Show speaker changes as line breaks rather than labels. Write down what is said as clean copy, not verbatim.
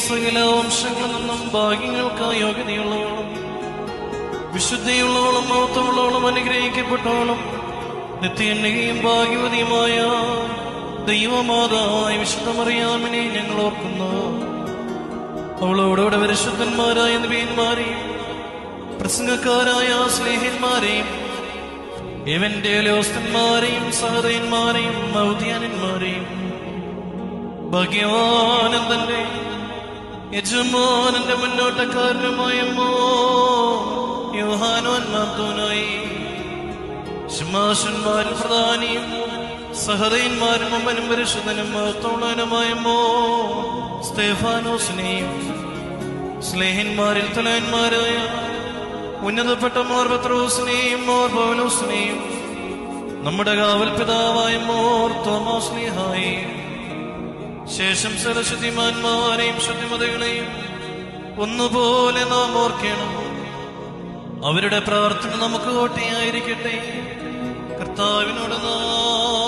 സകല വംശങ്ങളിൽ നിന്നും ഭാഗ്യങ്ങൾക്കായി യോഗ്യതയുള്ളവളും വിശുദ്ധിയുള്ളവളും മഹത്വമുള്ളവളും അനുഗ്രഹിക്കപ്പെട്ടവളും നിത്യന്യയും ഭാഗ്യവതിയുമായ ദൈവമാതാവായ വിശുദ്ധ മറിയാമിനെ ഞങ്ങൾ ഓർക്കുന്നു. അവളോടുകൂടെ പരിശുദ്ധന്മാരായ നബിയന്മാരെയും പ്രസംഗക്കാരായ സ്നേഹന്മാരെയും എവന്റേലോസ്തന്മാരെയും സഹോദരന്മാരെയും മൗദ്യാനന്മാരെയും ഭാഗ്യവാനന്ദന്റെ യജമാനന്റെ മുന്നോട്ടക്കാരനുമായ യോഹാനോൻ മാർത്തോനായി ശമാശന്മാരും പ്രധാനിയും സഹദയന്മാരും അമ്മനും പരിശുദ്ധനും മഹത്വമുള്ളവനുമായ സ്തേഫാനോസിനെയും സ്ലേഹന്മാരിൽ തലവന്മാരായ ഉന്നതപ്പെട്ട മോർ പത്രോസിനെയും മോർ പൗലോസിനെയും നമ്മുടെ കാവൽ പിതാവായ മോർ തോമാസ്ലിഹായെയും ശേഷം സരശുദ്ധിമാന്മാരെയും ശുദ്ധിമതകളെയും ഒന്നുപോലെ നാം ഓർക്കണം. അവരുടെ പ്രാർത്ഥന നമുക്ക് കോട്ടയായിരിക്കട്ടെ. കർത്താവിനോട് നാം